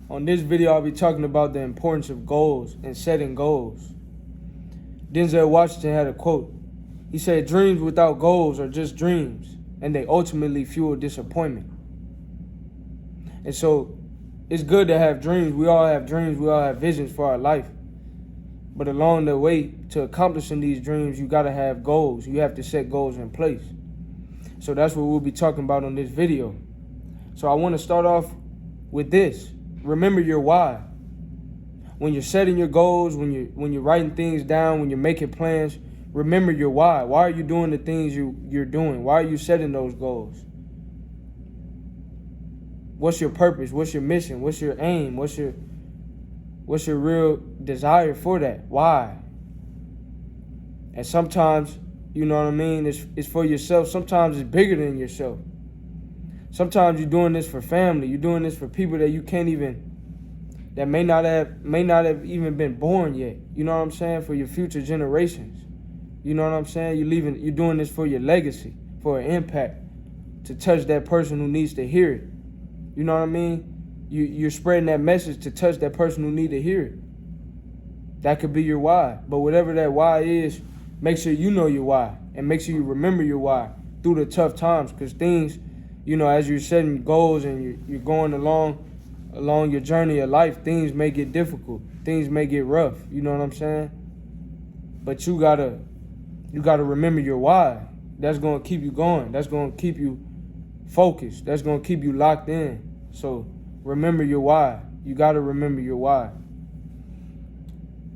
On this video, I'll be talking about the importance of goals and setting goals. Denzel Washington had a quote. He said, "Dreams without goals are just dreams, and they ultimately fuel disappointment." And so, it's good to have dreams. We all have dreams. We all have visions for our life. But along the way to accomplishing these dreams, you got to have goals. You have to set goals in place. So that's what we'll be talking about on this video. So I want to start off with this. Remember your why. When you're setting your goals, when you're writing things down, when you're making plans, remember your why. Why are you doing the things you're doing? Why are you setting those goals? What's your purpose? What's your mission? What's your aim? What's your real desire for that? Why? And sometimes, you know what I mean, it's for yourself. Sometimes it's bigger than yourself. Sometimes you're doing this for family. You're doing this for people that you can't even, that may not have even been born yet. You know what I'm saying? For your future generations. You know what I'm saying? You're doing this for your legacy, for an impact, to touch that person who needs to hear it. You know what I mean? You're spreading that message to touch that person who need to hear it. That could be your why. But whatever that why is, make sure you know your why, and make sure you remember your why through the tough times, because things, you know, as you're setting goals and you're going along your journey of life, things may get difficult. Things may get rough. You know what I'm saying? But you gotta remember your why. That's gonna keep you going. That's gonna keep you focused. That's gonna keep you locked in. So remember your why. You gotta remember your why.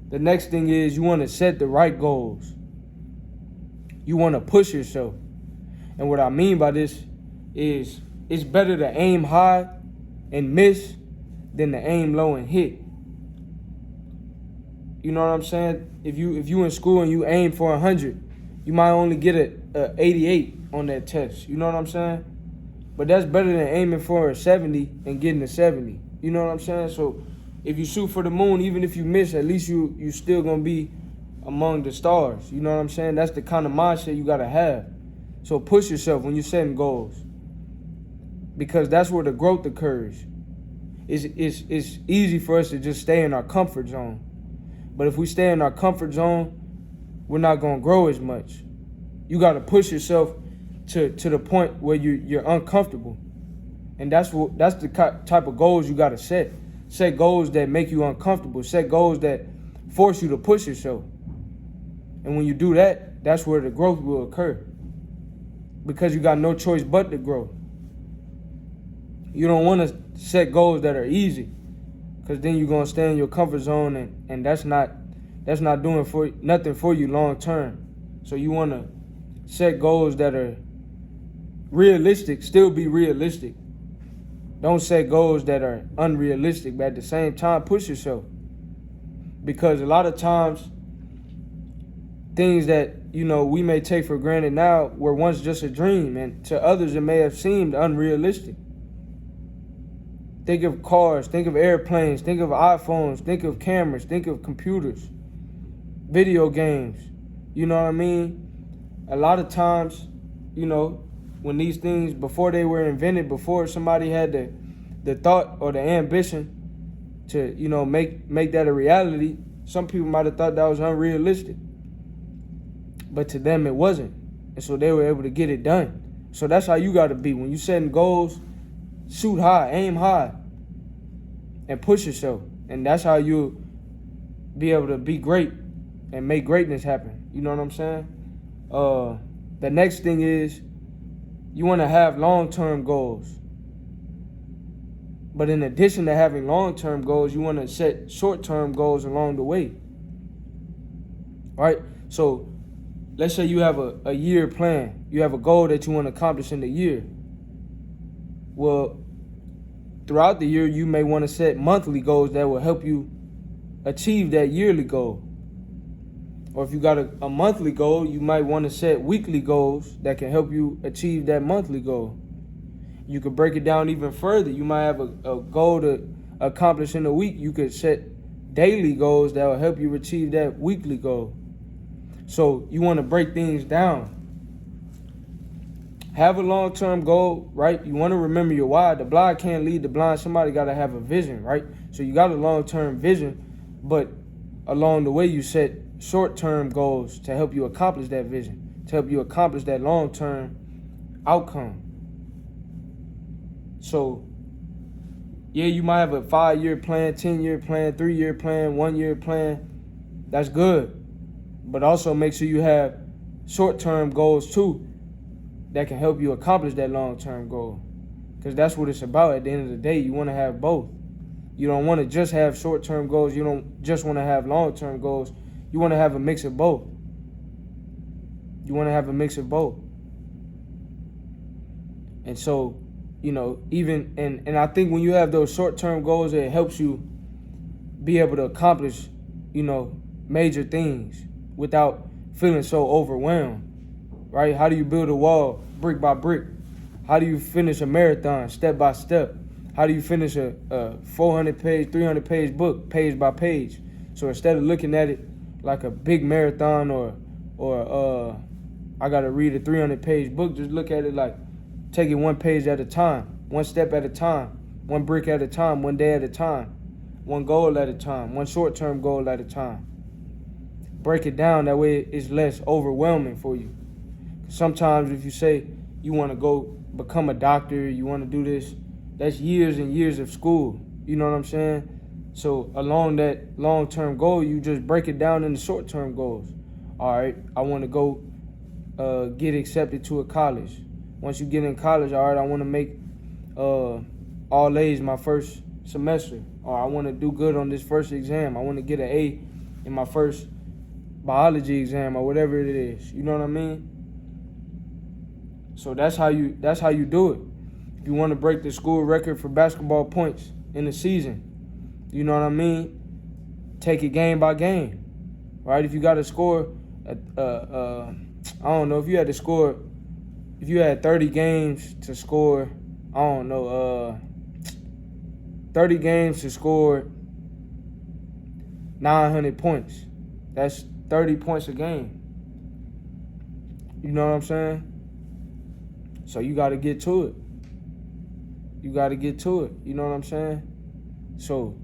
The next thing is you want to set the right goals. You want to push yourself. And what I mean by this is it's better to aim high and miss than to aim low and hit. You know what I'm saying? If you in school and you aim for 100, you might only get a 88 on that test. You know what I'm saying? But that's better than aiming for a 70 and getting a 70. You know what I'm saying? So if you shoot for the moon, even if you miss, at least you still gonna be among the stars. You know what I'm saying? That's the kind of mindset you gotta have. So push yourself when you're setting goals, because that's where the growth occurs. It's easy for us to just stay in our comfort zone. But if we stay in our comfort zone, we're not gonna grow as much. You gotta push yourself to the point where you're uncomfortable. And that's the type of goals you gotta set. Set goals that make you uncomfortable. Set goals that force you to push yourself. And when you do that, that's where the growth will occur. Because you got no choice but to grow. You don't want to set goals that are easy, because then you're going to stay in your comfort zone, and that's not doing nothing for you long term. So you want to set goals that are realistic, still be realistic. Don't set goals that are unrealistic, but at the same time, push yourself. Because a lot of times, things that, you know, we may take for granted now were once just a dream, and to others it may have seemed unrealistic. Think of cars, think of airplanes, think of iPhones, think of cameras, think of computers, video games. You know what I mean? A lot of times, you know, when these things, before they were invented, before somebody had the thought or the ambition to, you know, make that a reality, some people might have thought that was unrealistic. But to them it wasn't. And so they were able to get it done. So that's how you gotta be. When you setting goals, shoot high, aim high, and push yourself. And that's how you'll be able to be great and make greatness happen. You know what I'm saying? The next thing is you want to have long-term goals. But in addition to having long-term goals, you want to set short-term goals along the way. Right? So let's say you have a year plan. You have a goal that you want to accomplish in the year. Well, throughout the year, you may want to set monthly goals that will help you achieve that yearly goal. Or if you got a monthly goal, you might want to set weekly goals that can help you achieve that monthly goal. You could break it down even further. You might have a goal to accomplish in a week. You could set daily goals that will help you achieve that weekly goal. So you want to break things down. have a long-term goal, right? You want to remember your why. The blind can't lead the blind. Somebody got to have a vision, right? So you got a long-term vision, but along the way you set short-term goals to help you accomplish that vision, to help you accomplish that long-term outcome. So, yeah, you might have a 5-year plan, 10-year plan, 3-year plan, 1-year plan. That's good. But also make sure you have short-term goals too that can help you accomplish that long-term goal. Because that's what it's about at the end of the day. You want to have both. You don't want to just have short-term goals. You don't just want to have long-term goals. You want to have a mix of both. You want to have a mix of both. And so, you know, even, and I think when you have those short-term goals, it helps you be able to accomplish, you know, major things without feeling so overwhelmed, right? How do you build a wall brick by brick? How do you finish a marathon step by step? How do you finish a 400-page, 300-page book page by page? So instead of looking at it like a big marathon or I got to read a 300-page book, just look at it like take it one page at a time, one step at a time, one brick at a time, one day at a time, one goal at a time, one short-term goal at a time. Break it down, that way it's less overwhelming for you. Sometimes if you say you want to go become a doctor, you want to do this, that's years and years of school. You know what I'm saying? So along that long-term goal, you just break it down into short-term goals. All right, I want to go get accepted to a college. Once you get in college, all right, I want to make all A's my first semester. Or I want to do good on this first exam. I want to get an A in my first biology exam or whatever it is. You know what I mean? So that's how you do it. If you want to break the school record for basketball points in the season, you know what I mean? Take it game by game, right? If you got to score, I don't know, if you had 30 games to score, 30 games to score 900 points. That's 30 points a game. You know what I'm saying? So you got to get to it. You got to get to it. You know what I'm saying? So,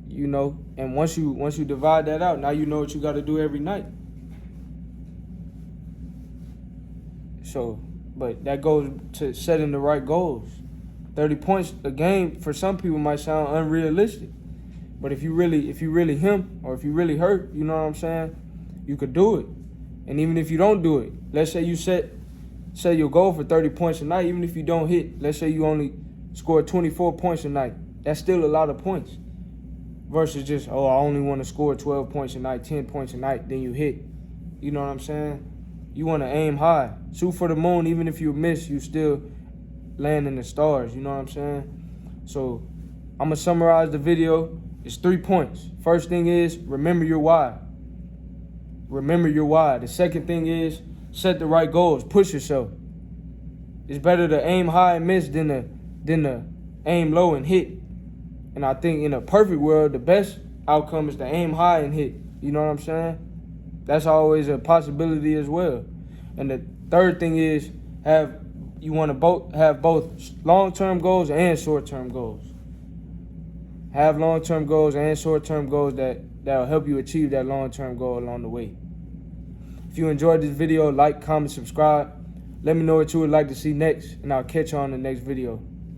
you know, and once you divide that out, now you know what you got to do every night. So, but that goes to setting the right goals. 30 points a game for some people might sound unrealistic. But if you really him, or if you really hurt, you know what I'm saying, you could do it. And even if you don't do it, let's say you set your goal for 30 points a night, even if you don't hit, let's say you only score 24 points a night, that's still a lot of points. Versus just, I only want to score 12 points a night, 10 points a night, then you hit. You know what I'm saying? You want to aim high. Shoot for the moon, even if you miss, you still land in the stars. You know what I'm saying? So I'm going to summarize the video. It's 3 points. First thing is, remember your why. Remember your why. The second thing is, set the right goals. Push yourself. It's better to aim high and miss than to aim low and hit. And I think in a perfect world, the best outcome is to aim high and hit. You know what I'm saying? That's always a possibility as well. And the third thing is, you want to have both long-term goals and short-term goals. Have long-term goals and short-term goals that'll help you achieve that long-term goal along the way. If you enjoyed this video, like, comment, subscribe. Let me know what you would like to see next, and I'll catch you on the next video.